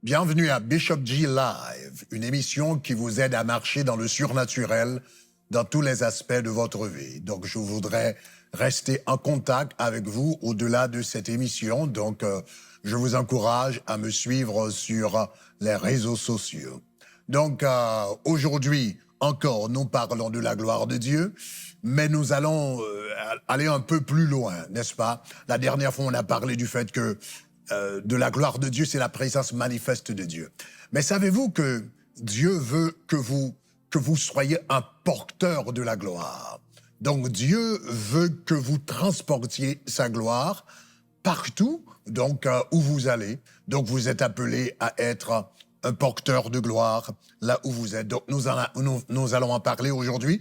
Bienvenue à Bishop G Live, une émission qui vous aide à marcher dans le surnaturel dans tous les aspects de votre vie. Donc, je voudrais rester en contact avec vous au-delà de cette émission. Donc, je vous encourage à me suivre sur les réseaux sociaux. Donc, aujourd'hui, encore, nous parlons de la gloire de Dieu, mais nous allons aller un peu plus loin, n'est-ce pas? La dernière fois, on a parlé du fait que de la gloire de Dieu, c'est la présence manifeste de Dieu. Mais savez-vous que Dieu veut que vous soyez un porteur de la gloire? Donc Dieu veut que vous transportiez sa gloire partout, donc où vous allez. Donc vous êtes appelé à être un porteur de gloire là où vous êtes. Donc nous allons en parler aujourd'hui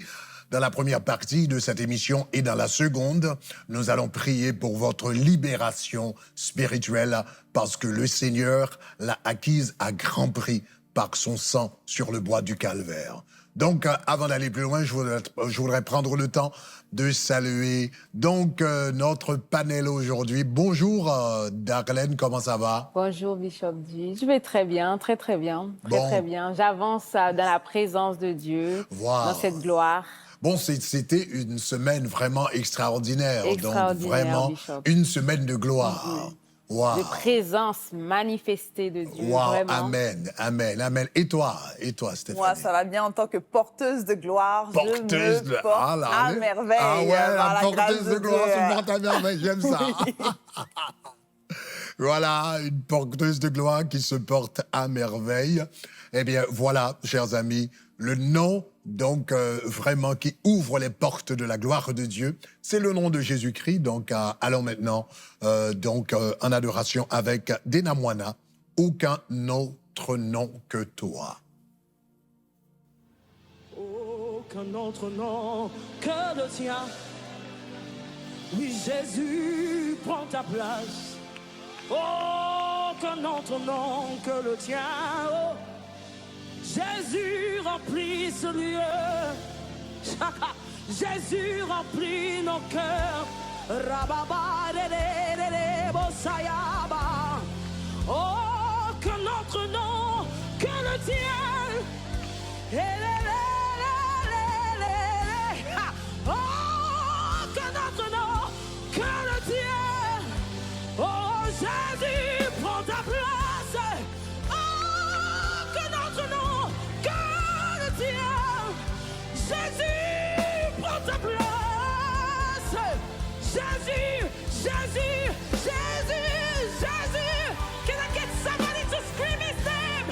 dans la première partie de cette émission, et dans la seconde, nous allons prier pour votre libération spirituelle parce que le Seigneur l'a acquise à grand prix par son sang sur le bois du Calvaire. Donc, avant d'aller plus loin, je voudrais prendre le temps de saluer donc notre panel aujourd'hui. Bonjour Darlene, comment ça va? Bonjour Bishop G. Je vais très bien, très bien, très bien. J'avance dans la présence de Dieu, dans cette gloire. Bon, c'était une semaine vraiment extraordinaire. Donc, vraiment, Bishop. une semaine de gloire. Wow. De présence manifestée de Dieu. Wow, vraiment. amen, amen, amen. Et toi, Stéphanie? Moi, ça va bien en tant que porteuse de gloire. Porteuse de porte à merveille. Ah ouais, la porteuse de gloire Dieu. se porte à merveille, j'aime ça. Voilà, une porteuse de gloire qui se porte à merveille. Eh bien, voilà, chers amis, le nom, donc, vraiment, qui ouvre les portes de la gloire de Dieu, c'est le nom de Jésus-Christ. Donc, allons maintenant, en adoration avec Dena Moana, aucun autre nom que toi. Aucun autre nom que le tien. Oui, Jésus, prends ta place. Aucun autre nom que le tien. Oh. Jésus remplit ce lieu. Jésus remplit nos cœurs. Rababa, bosayaba. Aucun autre nom que le tien. Aucun autre nom que le tien. Oh Jésus, prends ta place. Aucun autre nom que le tien. Jésus, prends ta place. Jésus, Jésus, Jésus, Jésus. Can I get somebody to scream his name?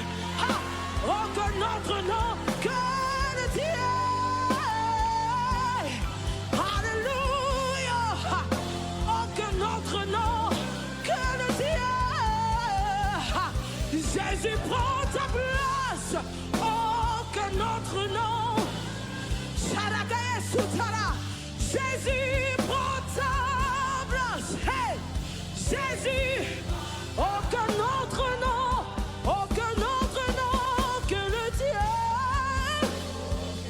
Aucun autre nom que le tien. Alléluia. Aucun autre nom que le tien. Jésus, prends ta place. Aucun autre nom. Sharagaye Sutara. Jésus, prends ta place. Hey, Jésus, aucun autre nom. Aucun autre nom que le tien.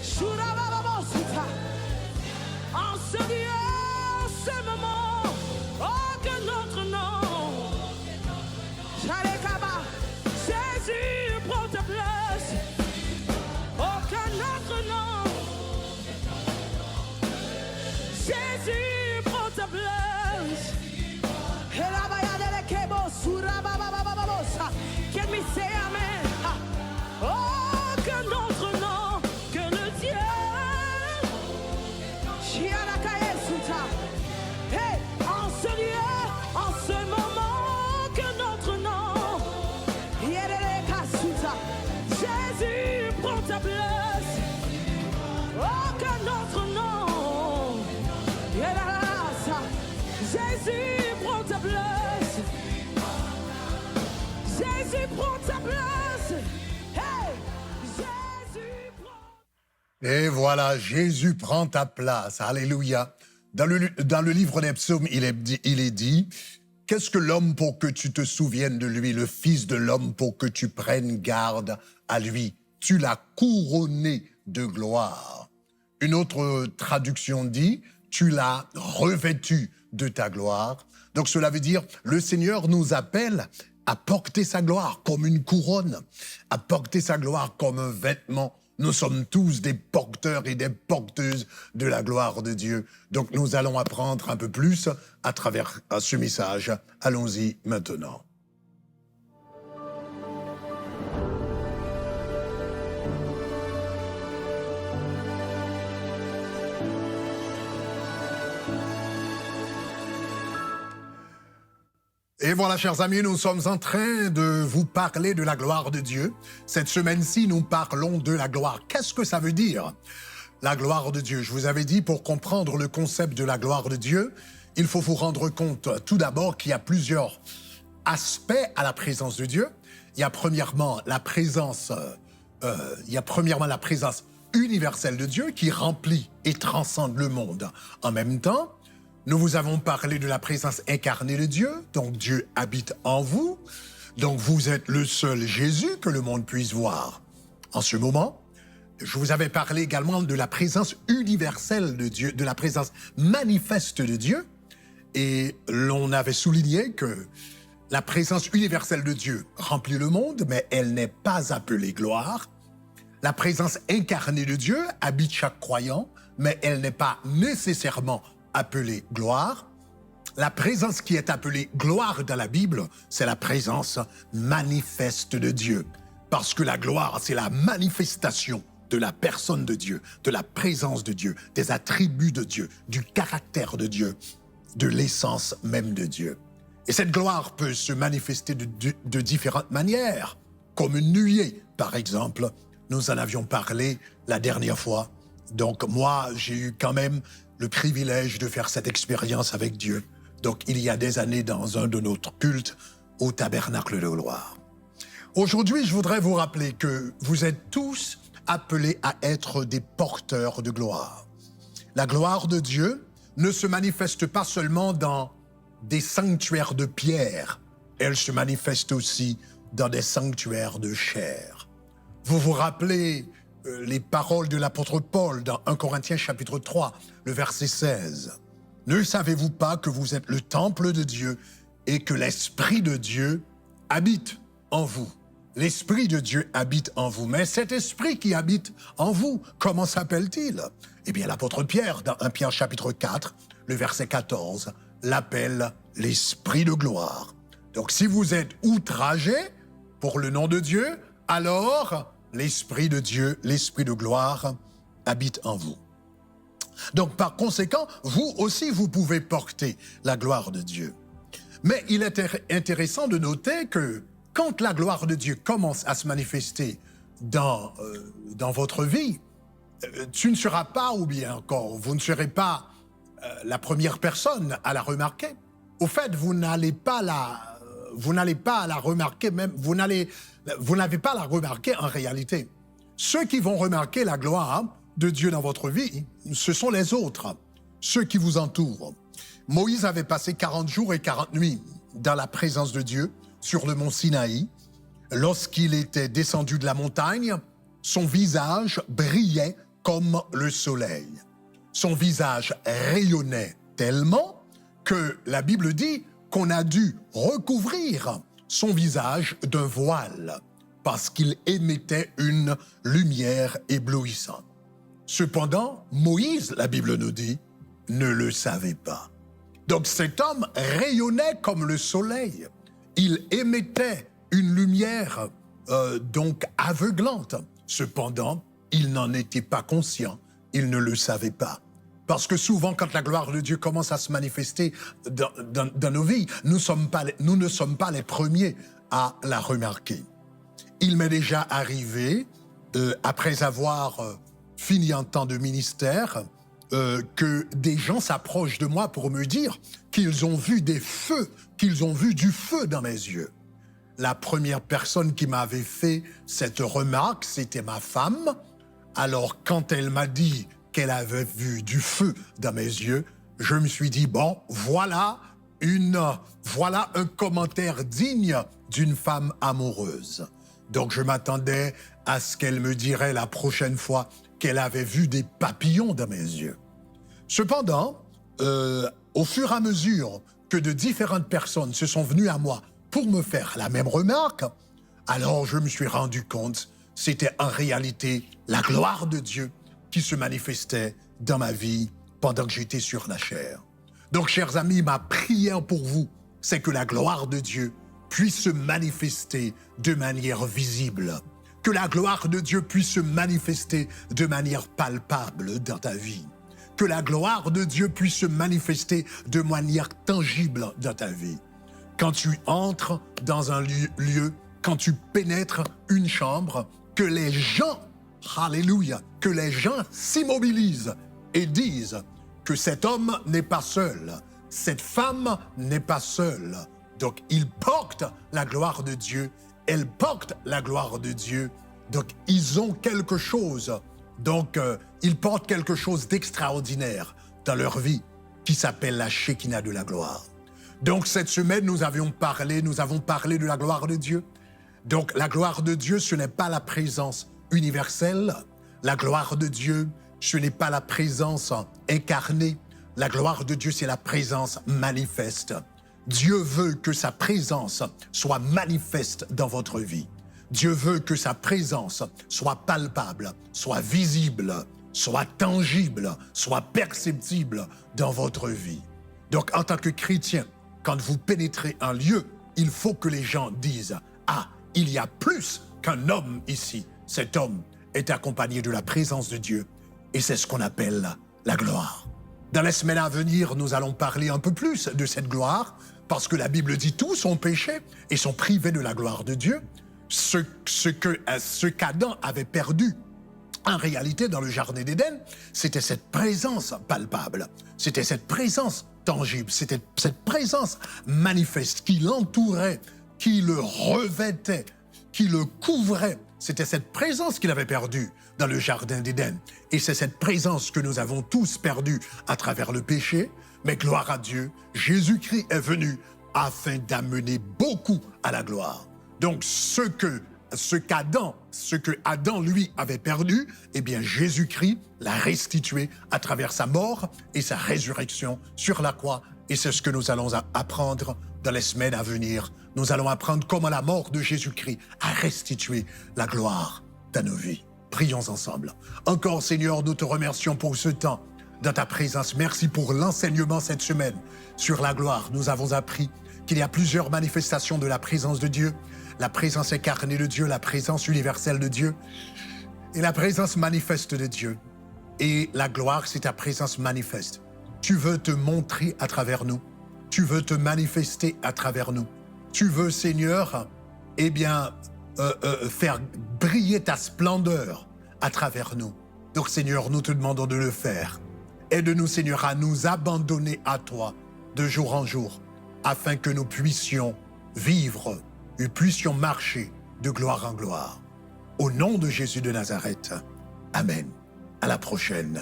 Shurababa Suta. En ce lieu, en ce moment, aucun autre nom. Shalekaba. Jésus, prends ta place. Aucun autre nom. Jésus, prends ta place. Can we say amen? Aucun autre nom que le tien. Shiarakaye Suta. Hey, en ce lieu, en ce moment, aucun autre nom. Yereleka Suta. Jésus, prends ta place. Aucun autre nom. Yerelasa. Jésus, prends ta place. Jésus, prends ta place. Hey, Jésus, prends. Et voilà, Jésus prend ta place. Alléluia. Dans le livre des psaumes, il est dit, qu'est-ce que l'homme pour que tu te souviennes de lui, le fils de l'homme pour que tu prennes garde à lui? Tu l'as couronné de gloire. Une autre traduction dit, tu l'as revêtu de ta gloire. Donc cela veut dire, le Seigneur nous appelle à porter sa gloire comme une couronne, à porter sa gloire comme un vêtement. Nous sommes tous des porteurs et des porteuses de la gloire de Dieu. Donc nous allons apprendre un peu plus à travers ce message. Allons-y maintenant. Et voilà, chers amis, nous sommes en train de vous parler de la gloire de Dieu. Cette semaine-ci, nous parlons de la gloire. Qu'est-ce que ça veut dire, la gloire de Dieu? Je vous avais dit, pour comprendre le concept de la gloire de Dieu, il faut vous rendre compte tout d'abord qu'il y a plusieurs aspects à la présence de Dieu. Il y a premièrement la présence universelle de Dieu qui remplit et transcende le monde en même temps. Nous vous avons parlé de la présence incarnée de Dieu, donc Dieu habite en vous, donc vous êtes le seul Jésus que le monde puisse voir. En ce moment, je vous avais parlé également de la présence universelle de Dieu, de la présence manifeste de Dieu, et l'on avait souligné que la présence universelle de Dieu remplit le monde, mais elle n'est pas appelée gloire. La présence incarnée de Dieu habite chaque croyant, mais elle n'est pas nécessairement appelée gloire. La présence qui est appelée gloire dans la Bible, c'est la présence manifeste de Dieu. Parce que la gloire, c'est la manifestation de la personne de Dieu, de la présence de Dieu, des attributs de Dieu, du caractère de Dieu, de l'essence même de Dieu. Et cette gloire peut se manifester de différentes manières, comme une nuée, par exemple. Nous en avions parlé la dernière fois. Donc moi, j'ai eu quand même le privilège de faire cette expérience avec Dieu. Donc, il y a des années dans un de nos cultes au Tabernacle de Gloire. Aujourd'hui, je voudrais vous rappeler que vous êtes tous appelés à être des porteurs de gloire. La gloire de Dieu ne se manifeste pas seulement dans des sanctuaires de pierre, elle se manifeste aussi dans des sanctuaires de chair. Vous vous rappelez les paroles de l'apôtre Paul dans 1 Corinthiens chapitre 3, le verset 16. « Ne savez-vous pas que vous êtes le temple de Dieu et que l'Esprit de Dieu habite en vous ?» L'Esprit de Dieu habite en vous. Mais cet Esprit qui habite en vous, comment s'appelle-t-il? Eh bien, l'apôtre Pierre, dans 1 Pierre chapitre 4, le verset 14, l'appelle l'Esprit de gloire. Donc, si vous êtes outragé pour le nom de Dieu, alors l'Esprit de Dieu, l'Esprit de gloire, habite en vous. Donc, par conséquent, vous aussi, vous pouvez porter la gloire de Dieu. Mais il est intéressant de noter que quand la gloire de Dieu commence à se manifester dans votre vie, tu ne seras pas, ou bien encore, vous ne serez pas la première personne à la remarquer. Au fait, vous n'allez pas la remarquer, même, vous n'avez pas à la remarquer en réalité. Ceux qui vont remarquer la gloire de Dieu dans votre vie, ce sont les autres, ceux qui vous entourent. Moïse avait passé 40 jours et 40 nuits dans la présence de Dieu sur le mont Sinaï. Lorsqu'il était descendu de la montagne, son visage brillait comme le soleil. Son visage rayonnait tellement que la Bible dit qu'on a dû recouvrir son visage d'un voile parce qu'il émettait une lumière éblouissante. Cependant, Moïse, la Bible nous dit, ne le savait pas. Donc cet homme rayonnait comme le soleil. Il émettait une lumière donc aveuglante. Cependant, il n'en était pas conscient. Il ne le savait pas. Parce que souvent, quand la gloire de Dieu commence à se manifester dans nos vies, nous ne sommes pas les premiers à la remarquer. Il m'est déjà arrivé, après avoir fini un temps de ministère, que des gens s'approchent de moi pour me dire qu'ils ont vu des feux, qu'ils ont vu du feu dans mes yeux. La première personne qui m'avait fait cette remarque, c'était ma femme. Alors, quand elle m'a dit qu'elle avait vu du feu dans mes yeux, je me suis dit, bon, voilà un commentaire digne d'une femme amoureuse. Donc, je m'attendais à ce qu'elle me dirait la prochaine fois qu'elle avait vu des papillons dans mes yeux. Cependant, au fur et à mesure que de différentes personnes se sont venues à moi pour me faire la même remarque, alors je me suis rendu compte, c'était en réalité la gloire de Dieu qui se manifestait dans ma vie pendant que j'étais sur la chair. Donc, chers amis, ma prière pour vous, c'est que la gloire de Dieu puisse se manifester de manière visible, que la gloire de Dieu puisse se manifester de manière palpable dans ta vie, que la gloire de Dieu puisse se manifester de manière tangible dans ta vie. Quand tu entres dans un lieu, quand tu pénètres une chambre, que les gens, alléluia, que les gens s'immobilisent et disent que cet homme n'est pas seul, cette femme n'est pas seule. Donc, ils portent la gloire de Dieu, elles portent la gloire de Dieu. Donc, ils ont quelque chose. Donc, ils portent quelque chose d'extraordinaire dans leur vie qui s'appelle la Shekinah de la gloire. Donc, cette semaine, nous avons parlé de la gloire de Dieu. Donc, la gloire de Dieu, ce n'est pas la présence universelle. La gloire de Dieu, ce n'est pas la présence incarnée. La gloire de Dieu, c'est la présence manifeste. Dieu veut que sa présence soit manifeste dans votre vie. Dieu veut que sa présence soit palpable, soit visible, soit tangible, soit perceptible dans votre vie. Donc, en tant que chrétien, quand vous pénétrez un lieu, il faut que les gens disent « Ah, il y a plus qu'un homme ici. Cet homme est accompagné de la présence de Dieu. » Et c'est ce qu'on appelle la gloire. Dans les semaines à venir, nous allons parler un peu plus de cette gloire, parce que la Bible dit tous ont péché et sont privés de la gloire de Dieu. Ce qu'Adam avait perdu, en réalité, dans le jardin d'Éden, c'était cette présence palpable, c'était cette présence tangible, c'était cette présence manifeste qui l'entourait, qui le revêtait, qui le couvrait. C'était cette présence qu'il avait perdue dans le jardin d'Éden. Et c'est cette présence que nous avons tous perdue à travers le péché. Mais gloire à Dieu, Jésus-Christ est venu afin d'amener beaucoup à la gloire. Donc ce que Adam, lui, avait perdu, eh bien Jésus-Christ l'a restitué à travers sa mort et sa résurrection sur la croix. Et c'est ce que nous allons apprendre dans les semaines à venir. Nous allons apprendre comment la mort de Jésus-Christ a restitué la gloire dans nos vies. Prions ensemble. Encore, Seigneur, nous te remercions pour ce temps dans ta présence. Merci pour l'enseignement cette semaine sur la gloire. Nous avons appris qu'il y a plusieurs manifestations de la présence de Dieu. La présence incarnée de Dieu, la présence universelle de Dieu et la présence manifeste de Dieu. Et la gloire, c'est ta présence manifeste. Tu veux te montrer à travers nous. Tu veux te manifester à travers nous. Tu veux, Seigneur, eh bien, faire briller ta splendeur à travers nous. Donc, Seigneur, nous te demandons de le faire. Aide-nous, Seigneur, à nous abandonner à toi de jour en jour, afin que nous puissions vivre, nous puissions marcher de gloire en gloire. Au nom de Jésus de Nazareth, Amen. À la prochaine.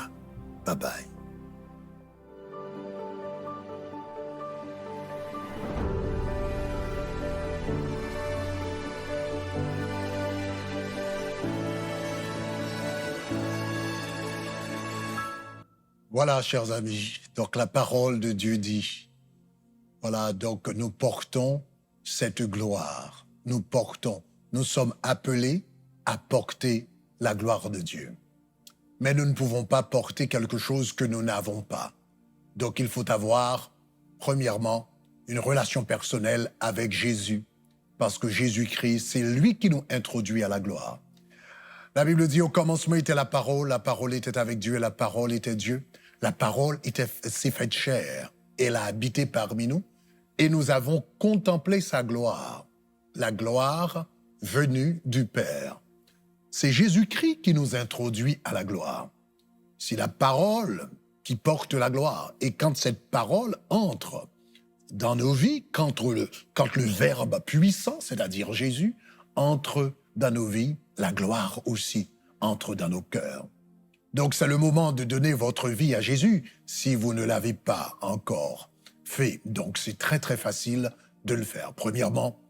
Bye bye. Voilà, chers amis, donc la parole de Dieu dit, voilà, donc nous portons cette gloire, nous sommes appelés à porter la gloire de Dieu. Mais nous ne pouvons pas porter quelque chose que nous n'avons pas. Donc il faut avoir, premièrement, une relation personnelle avec Jésus, parce que Jésus-Christ, c'est lui qui nous introduit à la gloire. La Bible dit, au commencement était la parole était avec Dieu et la parole était Dieu. La parole s'est faite chair, elle a habité parmi nous et nous avons contemplé sa gloire, la gloire venue du Père. C'est Jésus-Christ qui nous introduit à la gloire. C'est la parole qui porte la gloire. Et quand cette parole entre dans nos vies, quand le Verbe puissant, c'est-à-dire Jésus, entre dans nos vies, la gloire aussi entre dans nos cœurs. Donc c'est le moment de donner votre vie à Jésus si vous ne l'avez pas encore fait. Donc c'est très très facile de le faire. Premièrement,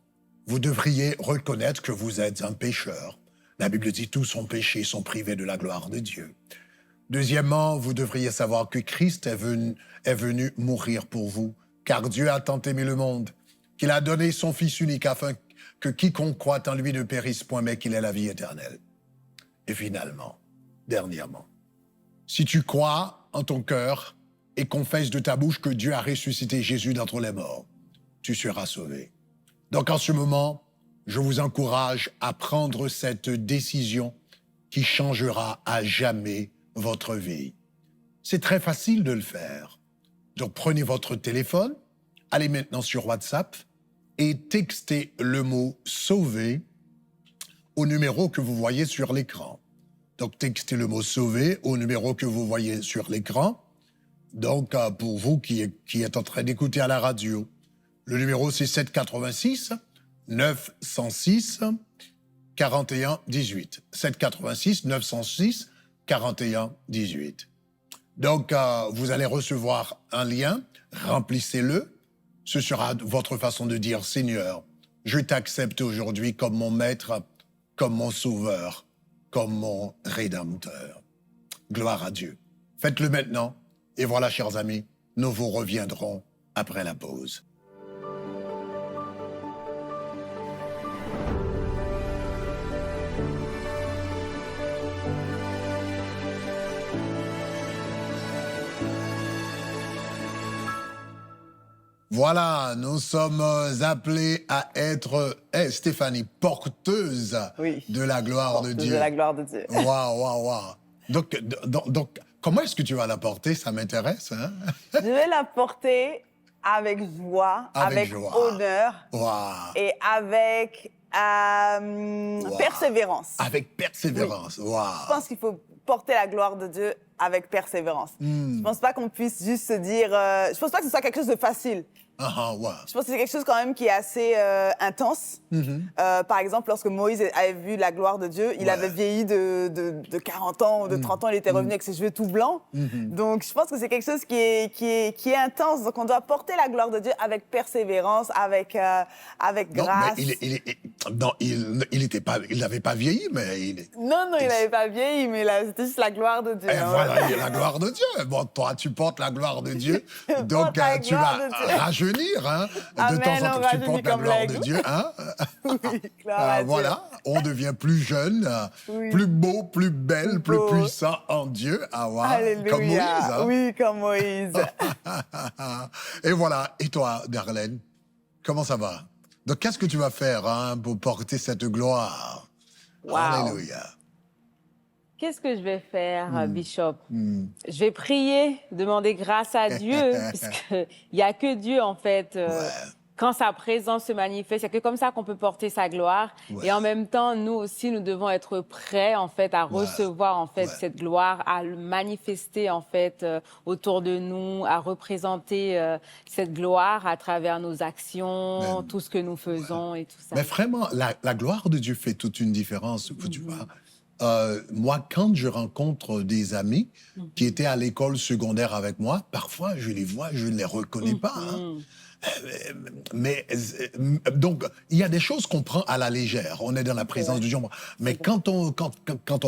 vous devriez reconnaître que vous êtes un pécheur. La Bible dit tous ont péché, sont privés de la gloire de Dieu. Deuxièmement, vous devriez savoir que Christ est venu mourir pour vous, car Dieu a tant aimé le monde qu'il a donné son Fils unique afin que quiconque croit en lui ne périsse point, mais qu'il ait la vie éternelle. Et finalement, dernièrement, si tu crois en ton cœur et confesses de ta bouche que Dieu a ressuscité Jésus d'entre les morts, tu seras sauvé. Donc en ce moment, je vous encourage à prendre cette décision qui changera à jamais votre vie. C'est très facile de le faire. Donc prenez votre téléphone, allez maintenant sur WhatsApp et textez le mot « sauver » au numéro que vous voyez sur l'écran. Donc textez le mot « sauver » au numéro que vous voyez sur l'écran. Donc pour vous qui êtes en train d'écouter à la radio, le numéro c'est 786 906 41 18. 786 906 41 18. Donc, vous allez recevoir un lien, remplissez-le. Ce sera votre façon de dire, Seigneur, je t'accepte aujourd'hui comme mon maître, comme mon sauveur, comme mon rédempteur. Gloire à Dieu. Faites-le maintenant. Et voilà, chers amis, nous vous reviendrons après la pause. Voilà, nous sommes appelés à être, Stéphanie, porteuse de la gloire de Dieu. De la gloire de Dieu. Waouh. Donc, comment est-ce que tu vas la porter? Ça m'intéresse, hein? Je vais la porter avec joie, avec honneur et avec persévérance. Avec persévérance, waouh. Je pense qu'il faut porter la gloire de Dieu avec persévérance. Je pense pas qu'on puisse juste se dire... je pense pas que ce soit quelque chose de facile. Je pense que c'est quelque chose quand même qui est assez intense. Par exemple, lorsque Moïse avait vu la gloire de Dieu, il avait vieilli de 40 ans ou de 30 ans, il était revenu avec ses cheveux tout blancs. Donc, je pense que c'est quelque chose qui est intense. Donc, on doit porter la gloire de Dieu avec persévérance, avec grâce. Non, il n'avait pas vieilli, mais... Non, il n'avait pas vieilli, mais c'était juste la gloire de Dieu. Voilà, la gloire de Dieu. Bon, toi, tu portes la gloire de Dieu, donc tu vas rajeunir, hein. De temps en temps, tu portes la gloire de Dieu, hein. Oui, gloire à voilà, Dieu. on devient plus jeune, plus beau, plus belle, plus puissant en Dieu. Alléluia. Comme Moïse. Hein? Oui, comme Moïse. Et voilà, et toi, Darlene, comment ça va? Donc, qu'est-ce que tu vas faire pour porter cette gloire? Alléluia. Qu'est-ce que je vais faire, Bishop? Je vais prier, demander grâce à Dieu, puisqu'il n'y a que Dieu, en fait. Quand sa présence se manifeste, il n'y a que comme ça qu'on peut porter sa gloire. Et en même temps, nous aussi, nous devons être prêts, en fait, à recevoir, en fait, cette gloire, à le manifester, en fait, autour de nous, à représenter cette gloire à travers nos actions, tout ce que nous faisons et tout ça. Mais vraiment, la gloire de Dieu fait toute une différence, tu vois. Moi, quand je rencontre des amis qui étaient à l'école secondaire avec moi, parfois, je les vois, je ne les reconnais pas. Mais donc, il y a des choses qu'on prend à la légère. On est dans la présence de Dieu. Mais quand on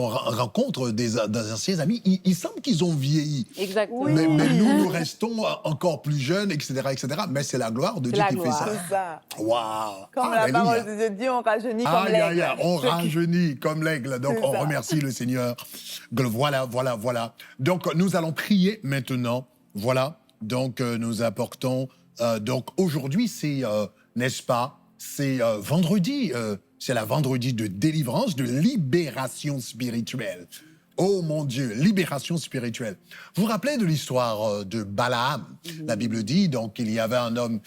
rencontre des anciens amis, il semble qu'ils ont vieilli. Exactement. Mais nous restons encore plus jeunes, etc., etc. Mais c'est la gloire de Dieu qui fait ça. C'est ça. Waouh. Comme la parole de Dieu dit, on rajeunit comme l'aigle. On rajeunit comme l'aigle. Donc, on remercie le Seigneur. Voilà. Donc, nous allons prier maintenant. Voilà. Donc, nous apportons... donc aujourd'hui, c'est, n'est-ce pas, c'est vendredi, c'est la vendredi de délivrance, de libération spirituelle. Oh mon Dieu, libération spirituelle. Vous vous rappelez de l'histoire de Balaam? La Bible dit, donc, il y avait un homme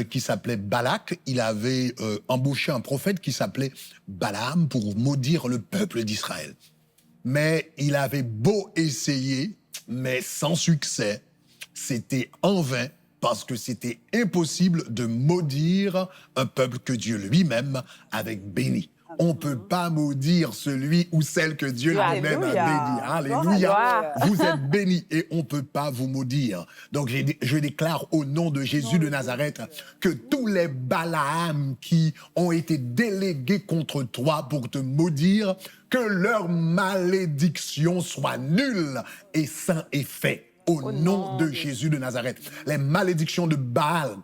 qui s'appelait Balak. Il avait embauché un prophète qui s'appelait Balaam pour maudire le peuple d'Israël. Mais il avait beau essayer, mais sans succès. C'était en vain. Parce que c'était impossible de maudire un peuple que Dieu lui-même avait béni. On ne peut pas maudire celui ou celle que Dieu lui-même a béni. Alléluia. Vous êtes bénis et on ne peut pas vous maudire. Donc, je déclare au nom de Jésus de Nazareth que tous les Balaam qui ont été délégués contre toi pour te maudire, que leur malédiction soit nulle et sans effet. Au nom de Jésus de Nazareth. Les malédictions de Baal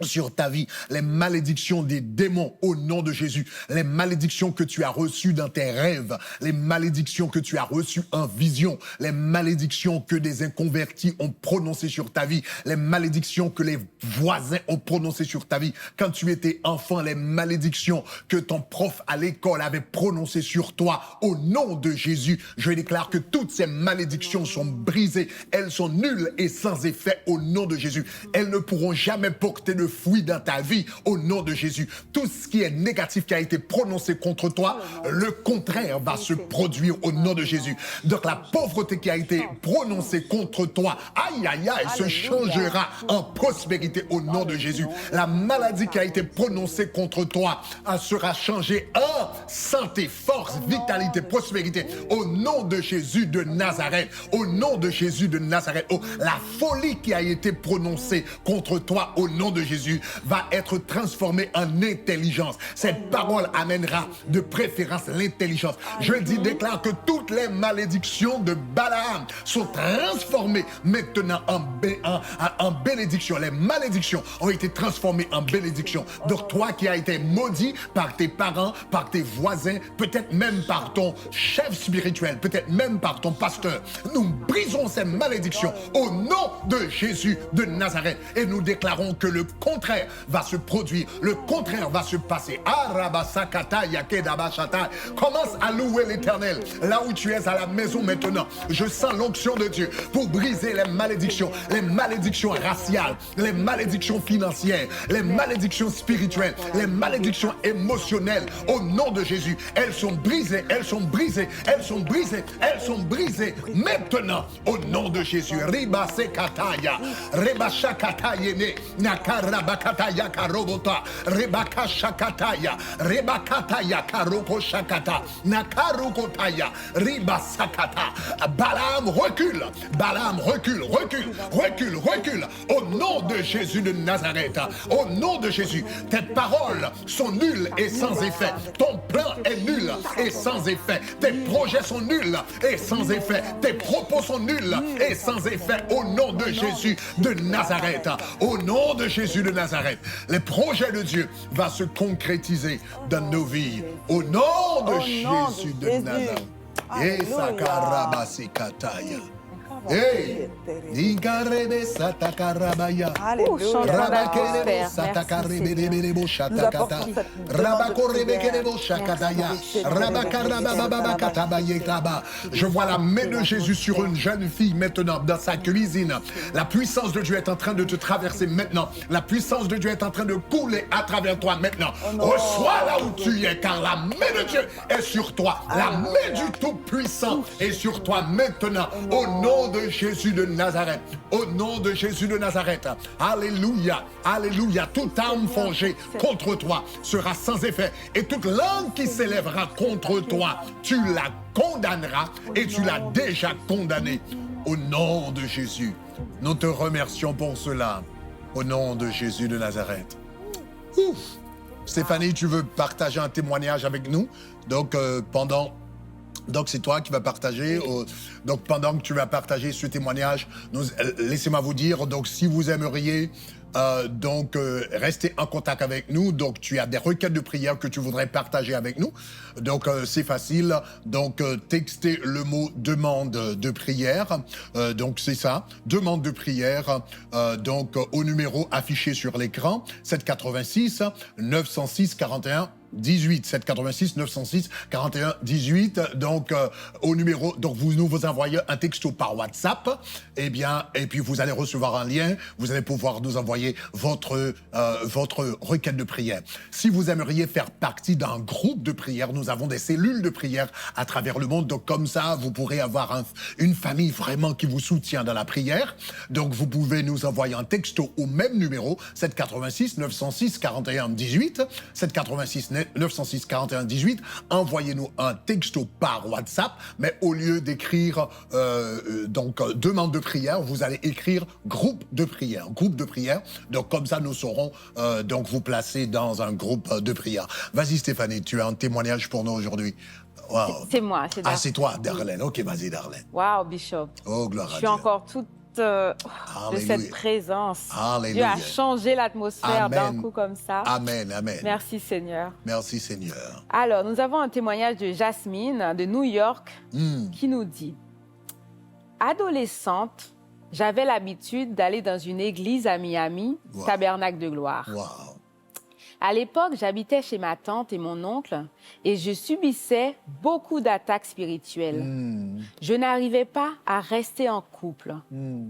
sur ta vie, les malédictions des démons au nom de Jésus, les malédictions que tu as reçues dans tes rêves, les malédictions que tu as reçues en vision, les malédictions que des inconvertis ont prononcées sur ta vie, les malédictions que les voisins ont prononcées sur ta vie. Quand tu étais enfant, les malédictions que ton prof à l'école avait prononcées sur toi, au nom de Jésus, je déclare que toutes ces malédictions sont brisées, elles sont nulles et sans effet au nom de Jésus. Elles ne pourront jamais porter de fruits dans ta vie au nom de Jésus. Tout ce qui est négatif qui a été prononcé contre toi, le contraire va se produire au nom de Jésus. Donc la pauvreté qui a été prononcée contre toi, aïe aïe aïe, se changera en prospérité au nom de Jésus. La maladie qui a été prononcée contre toi sera changée en santé, force, vitalité, prospérité au nom de Jésus de Nazareth. Au nom de Jésus de Nazareth. Oh, la folie qui a été prononcée contre toi au nom de Jésus va être transformée en intelligence. Cette parole amènera de préférence l'intelligence. Je déclare que toutes les malédictions de Balaam sont transformées maintenant en bénédiction. Les malédictions ont été transformées en bénédiction. Donc toi qui as été maudit par tes parents, par tes voisins, peut-être même par ton chef spirituel, peut-être même par ton pasteur, nous brisons ces malédictions au nom de Jésus de Nazareth et nous déclarons que le contraire va se produire, le contraire va se passer. Commence à louer l'Éternel là où tu es à la maison maintenant. Je sens l'onction de Dieu pour briser les malédictions raciales, les malédictions financières, les malédictions spirituelles, les malédictions émotionnelles. Au nom de Jésus, elles sont brisées, elles sont brisées, elles sont brisées, elles sont brisées maintenant au nom de Jésus. Riba sekataya, reba shakataya ne, nakarabakataya karobota, rebaka shakataya, rebakataya karoko shakata, nakarokotaya, riba sakata. Balaam recule, Balaam recule, recule, recule, recule. Au nom de Jésus de Nazareth, au nom de Jésus, tes paroles sont nulles et sans effet. Ton plan est nul et sans effet. Tes projets sont nuls et sans effet. Tes propos sont nuls et sans effet. Au nom de Jésus de Nazareth, au nom de Jésus de Nazareth, les projets de Dieu vont se concrétiser dans nos vies. Au nom de Jésus de Nazareth. Et Sakarabasikataya. Hey, Nigarebe Satakarabaya, Rabakerebo Satakarebelebo Shatakata, Rabakorebekelebo Shakataya, Rabakarabababakatabayekaba. Je vois la main de Jésus sur une jeune fille maintenant dans sa cuisine. La puissance de Dieu est en train de te traverser maintenant. La puissance de Dieu est en train de couler à travers toi maintenant. Reçois là où tu es, car la main de Dieu est sur toi. La main du Tout-Puissant est sur toi maintenant. Au nom de Jésus de Nazareth, au nom de Jésus de Nazareth, alléluia, alléluia, toute arme forgée contre toi sera sans effet et toute langue qui s'élèvera contre toi, tu la condamneras et tu l'as déjà condamnée. Au nom de Jésus, nous te remercions pour cela, au nom de Jésus de Nazareth. Ouf. Stéphanie, tu veux partager un témoignage avec nous? Donc, Donc, c'est toi qui vas partager. Donc, pendant que tu vas partager ce témoignage, laissez-moi vous dire, donc, si vous aimeriez rester en contact avec nous. Donc, tu as des requêtes de prière que tu voudrais partager avec nous. Donc, c'est facile. Donc, textez le mot demande de prière. Donc, c'est ça. Demande de prière. Donc, au numéro affiché sur l'écran, 786 906 41 18, 786 906 41 18. Donc, au numéro, donc vous nous envoyez un texto par WhatsApp. Et puis vous allez recevoir un lien. Vous allez pouvoir nous envoyer votre requête de prière. Si vous aimeriez faire partie d'un groupe de prière, nous avons des cellules de prière à travers le monde. Donc, comme ça, vous pourrez avoir une famille vraiment qui vous soutient dans la prière. Donc, vous pouvez nous envoyer un texto au même numéro, 786 906 41 18, 786 906 41 18. Envoyez-nous un texto par WhatsApp, mais au lieu d'écrire demande de prière, vous allez écrire groupe de prière. Groupe de prière. Donc comme ça, nous saurons vous placer dans un groupe de prière. Vas-y Stéphanie, tu as un témoignage pour nous aujourd'hui. Wow. C'est moi, c'est Darlene. Ah, c'est toi, Darlene. Ok, vas-y Darlene. Wow, Bishop. Oh, gloire à Dieu. Je suis encore toute de Alléluia. cette présence. Dieu Alléluia. a changé l'atmosphère d'un Amen. coup comme ça. Amen, amen. Merci Seigneur. Merci Seigneur. Alors, nous avons un témoignage de Jasmine de New York qui nous dit « Adolescente, j'avais l'habitude d'aller dans une église à Miami, Wow. Tabernacle de Gloire. Wow. À l'époque, j'habitais chez ma tante et mon oncle et je subissais beaucoup d'attaques spirituelles. Je n'arrivais pas à rester en couple.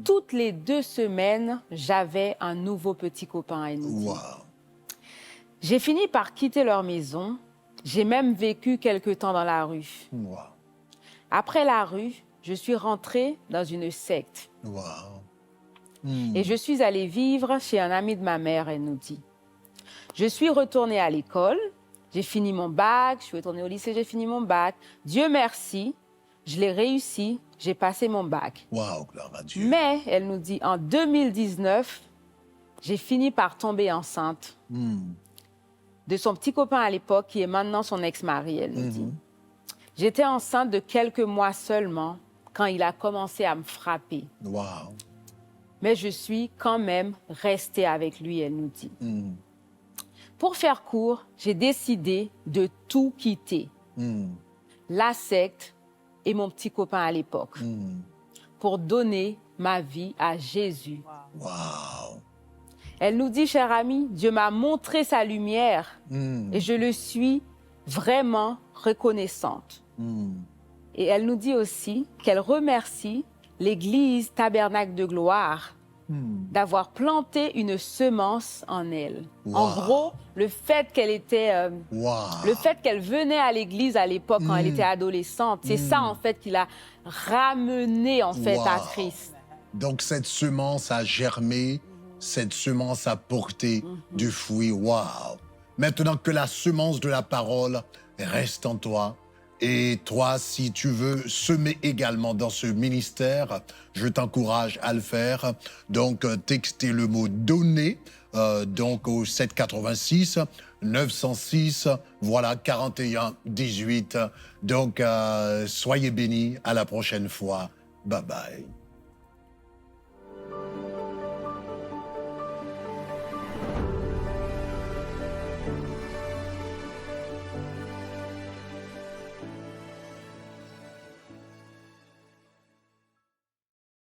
Toutes les 2 semaines, j'avais un nouveau petit copain à nous. Wow. J'ai fini par quitter leur maison. J'ai même vécu quelque temps dans la rue. Wow. Après la rue, je suis rentrée dans une secte Wow. et je suis allée vivre chez un ami de ma mère, elle nous dit. Je suis retournée à l'école, j'ai fini mon bac, je suis retournée au lycée, j'ai fini mon bac. Dieu merci, je l'ai réussi, j'ai passé mon bac. Wow, gloire à Dieu. Mais, elle nous dit, en 2019, j'ai fini par tomber enceinte de son petit copain à l'époque, qui est maintenant son ex-mari, elle nous dit. J'étais enceinte de quelques mois seulement quand il a commencé à me frapper. Wow. Mais je suis quand même restée avec lui, elle nous dit. Pour faire court, j'ai décidé de tout quitter. La secte et mon petit copain à l'époque. Pour donner ma vie à Jésus. Wow. Elle nous dit, cher ami, Dieu m'a montré sa lumière et je le suis vraiment reconnaissante. Et elle nous dit aussi qu'elle remercie l'Église Tabernacle de Gloire d'avoir planté une semence en elle. En Wow. gros, le fait qu'elle était, Wow. le fait qu'elle venait à l'église à l'époque quand elle était adolescente, c'est ça en fait qui l'a ramenée en fait à Wow. Christ. Donc cette semence a germé, cette semence a porté du fruit. Wow. Maintenant que la semence de la parole reste en toi, et toi, si tu veux semer également dans ce ministère, je t'encourage à le faire. Donc, textez le mot « donner » donc au 786 906, voilà, 41 18. Donc, soyez bénis. À la prochaine fois. Bye bye.